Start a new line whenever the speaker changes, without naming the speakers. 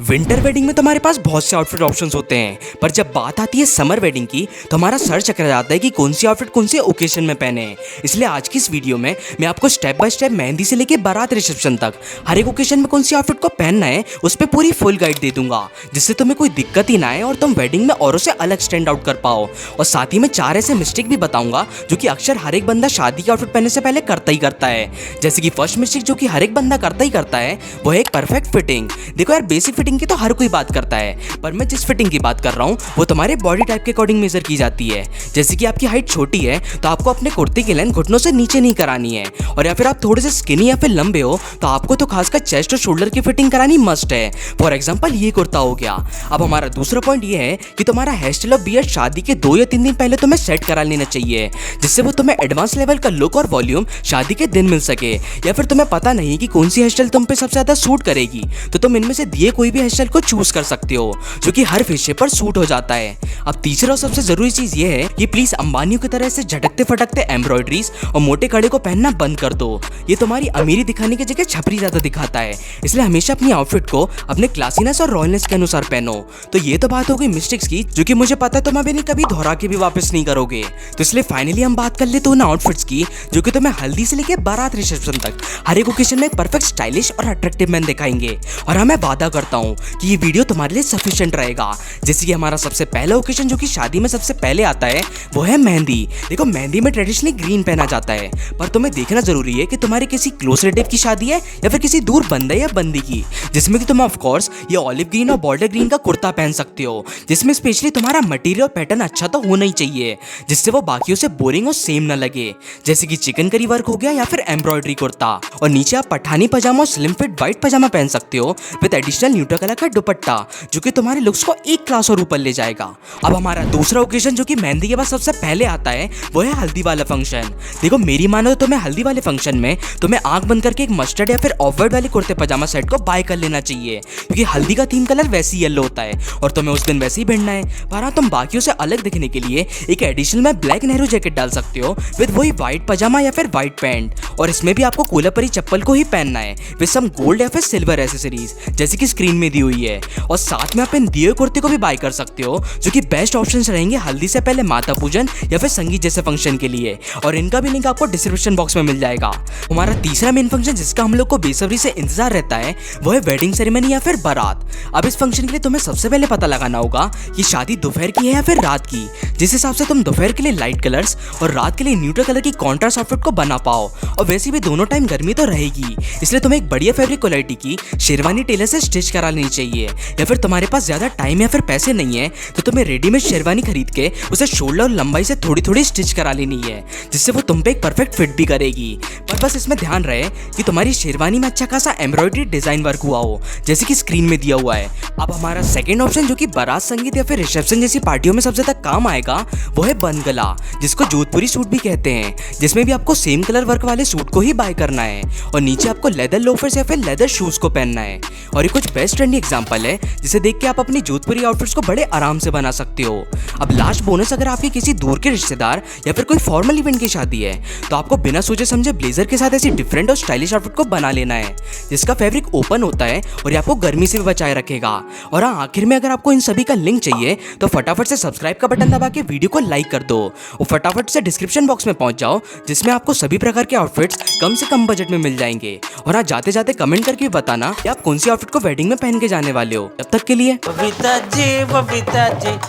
Winter wedding में तो हमारे पास बहुत से आउटफिट ऑप्शंस होते हैं, पर जब बात आती है समर वेडिंग की तो हमारा सर चकरा जाता है कि कौन सी आउटफिट कौन से ओकेजन में पहने। इसलिए आज की इस वीडियो में मैं आपको स्टेप बाय स्टेप मेहंदी से लेके बारात रिसेप्शन तक हर एक ओकेजन में कौन सी आउटफिट को पहनना है उस पर पूरी फुल गाइड दे दूंगा, जिससे तुम्हें कोई दिक्कत ही ना आए और तुम वेडिंग में औरों से अलग स्टैंड आउट कर पाओ। और साथ ही में 4 ऐसे मिस्टेक भी बताऊंगा जो कि अक्सर हर एक बंदा शादी के आउटफिट पहनने से पहले करता ही करता है। जैसे कि फर्स्ट मिस्टेक जो कि हर एक बंदा करता ही करता है वो है एक परफेक्ट फिटिंग। देखो यार, बेसिक फिटिंग की तो हर कोई बात करता है, पर मैं जिस फिटिंग की बात कर रहा हूँ वो तुम्हारे बॉडी टाइप के अकॉर्डिंग मेजर की जाती है। जैसे कि आपकी हाइट छोटी है तो आपको अपने कुर्ते की लेंथ घुटनों से नीचे नहीं करानी है, और या फिर आप थोड़े से स्किनी या फिर लंबे हो तो आपको तो खासकर चेस्ट और शोल्डर की फिटिंग करानी मस्ट है। फॉर एग्जांपल ये कुर्ता हो गया। अब हमारा दूसरा पॉइंट ये है कि तुम्हारा हेयर स्टाइल और बियर्ड शादी के 2 या 3 दिन पहले तुम्हें सेट करा लेना चाहिए, जिससे वो तुम्हें एडवांस लेवल का लुक और वॉल्यूम शादी के दिन मिल सके। या फिर तुम्हें पता नहीं कि कौन सी हेयर स्टाइल तुम पे सबसे ज्यादा सूट करेगी तो तुम इनमें से दिए कोई भी हेयर स्टाइल को चूज कर सकते हो जो कि हर फेस शेप पर सूट हो जाता है। अब तीसरा और सबसे जरूरी चीज ये है कि प्लीज अंबानियों की तरह से झटकते फटकते एम्ब्रॉयडरीज और मोटे कड़े को पहनना बंद कर दो। ये तुम्हारी अमीरी दिखाने की जगह छपरी ज्यादा दिखाता है, इसलिए हमेशा अपनी आउटफिट को अपने क्लासीनेस और रॉयलनेस के अनुसार पहनो। तो ये तो बात हो गई मिस्टेक्स की, जो कि मुझे पता है तुम अभी नहीं कभी दोहरा के भी वापस नहीं करोगे। तो इसलिए फाइनली हम बात कर लेते उन आउटफिट्स की जो कि तुम्हें हल्दी से लेकर बारात रिसेप्शन तक हर एक ओकेजन में परफेक्ट स्टाइलिश और अट्रैक्टिव मैन दिखाएंगे। और हाँ, मैं वादा करता हूँ कि ये वीडियो तुम्हारे लिए सफिशिएंट रहेगा। जैसे कि हमारा सबसे पहला ओकेजन जो कि शादी में सबसे पहले आता है वो है मेहंदी। देखो, मेहंदी में ट्रेडिशनली ग्रीन पहना जाता है, पर तुम्हें देखना जरूरी है कि तुम्हारे किसी क्लोज रिलेटिव की शादी है या फिर किसी दूर बंदे या बंदी की, जिसमें कि तुम ऑफ कोर्स ये ऑलिव ग्रीन और बॉर्डर ग्रीन का कुर्ता पहन सकते हो, जिसमें स्पेशली तुम्हारा मटेरियल और पैटर्न अच्छा तो होना ही चाहिए जिससे वो बाकियों से बोरिंग और सेम ना लगे। जैसे कि चिकनकारी वर्क हो गया या फिर एम्ब्रॉयडरी कुर्ता, और नीचे आप पठानी पजामा और स्लिम फिट व्हाइट पजामा पहन सकते हो विद एडिशनल न्यूट्रल कलर का दुपट्टा, जो कि तुम्हारे लुक्स को एक क्लास और ऊपर ले जाएगा। अब हमारा दूसरा ओकेजन जो कि मेहंदी के बाद सबसे पहले आता है वो है हल्दी वाला फंक्शन। देखो, मेरी मानो तो तुम्हें हल्दी वाले फंक्शन में तुम्हें आंख बंद करके एक मस्टर्ड या फिर ऑफ वाइट वाले कुर्ते पजामा सेट को बाय कर लेना चाहिए, क्योंकि हल्दी का थीम कलर वैसे ही येलो होता है और तुम्हें उस दिन वैसे ही पहनना है। पर हाँ, तुम बाकियों से अलग दिखने के लिए एक एडिशनल में ब्लैक नेहरू जैकेट डाल सकते हो विद वही व्हाइट पजामा या फिर व्हाइट पैंट, और इसमें भी आपको कोलापरी चप्पल को ही पहनना है विद सम गोल्ड या फिर सिल्वर एसेसरीज जैसे कि स्क्रीन में दी हुई है। और साथ में आप इन दिए कुर्ते को भी बाय कर सकते हो, जो कि बेस्ट ऑप्शंस रहेंगे हल्दी से पहले माता पूजन या फिर संगीत जैसे फंक्शन के लिए, और इनका भी लिंक आपको डिस्क्रिप्शन बॉक्स में मिल जाएगा। हमारा तीसरा मेन फंक्शन जिसका हम लोग को बेसब्री से इंतजार रहता है वो है वेडिंग सेरेमनी या फिर बारात। अब इस फंक्शन के लिए तुम्हें सबसे पहले पता लगाना होगा कि शादी दोपहर की है या फिर रात की, जिस हिसाब से तुम दोपहर के लिए लाइट कलर्स और रात के लिए न्यूट्रल कलर की कॉन्ट्रास्ट आउटफिट को बना पाओ। और वैसे भी दोनों टाइम गर्मी तो रहेगी, इसलिए तुम्हें एक बढ़िया फैब्रिक क्वालिटी की शेरवानी टेलर से स्टिच करा लेनी चाहिए। या फिर तुम्हारे पास ज्यादा टाइम या फिर पैसे नहीं है तो तुम्हें रेडीमेड शेरवानी खरीद के उसे शोल्डर और लंबाई से थोड़ी थोड़ी स्टिच करा लेनी है, जिससे वो तुम पे एक परफेक्ट फिट भी करेगी। पर बस इसमें ध्यान रहे कि तुम्हारी शेरवानी में अच्छा खासा एम्ब्रॉयडरी डिजाइन वर्क हुआ हो, जैसे कि स्क्रीन में दिया हुआ है। अब हमारा सेकंड ऑप्शन जो कि बारात संगीत या फिर रिसेप्शन जैसी पार्टियों में सबसे ज्यादा काम आएगा वो है बंद गला, जिसको जोधपुरी सूट भी कहते हैं, जिसमें भी आपको सेम कलर वर्क वाले सूट को ही बाय करना है और नीचे आपको लेदर लोफर्स या फिर लेदर शूज को पहनना है। और ये कुछ बेस्ट ट्रेंडी एग्जांपल है जिसे देख के आप अपनी जोधपुरी आउटफिट्स को बड़े आराम से बना सकते हो। अब लास्ट बोनस, अगर आपके किसी दूर के रिश्तेदार या फिर कोई फॉर्मल इवेंट की शादी है तो आपको बिना सोचे समझे ब्लेजर के साथ ऐसी डिफरेंट और स्टाइलिश आउटफिट को बना लेना है, जिसका फैब्रिक ओपन होता है और ये आपको गर्मी से भी बचाए रखेगा। और हाँ, आखिर में अगर आपको इन सभी का लिंक चाहिए तो फटाफट से सब्सक्राइब का बटन दबा के वीडियो को लाइक कर दो और फटाफट से डिस्क्रिप्शन बॉक्स में पहुंच जाओ, जिसमें आपको सभी प्रकार के आउटफिट्स कम से कम बजट में मिल जाएंगे। और हाँ, जाते जाते कमेंट करके बताना कि आप कौन सी आउटफिट को वेडिंग में पहन के जाने वाले हो। तब तक के लिए
बबीता जी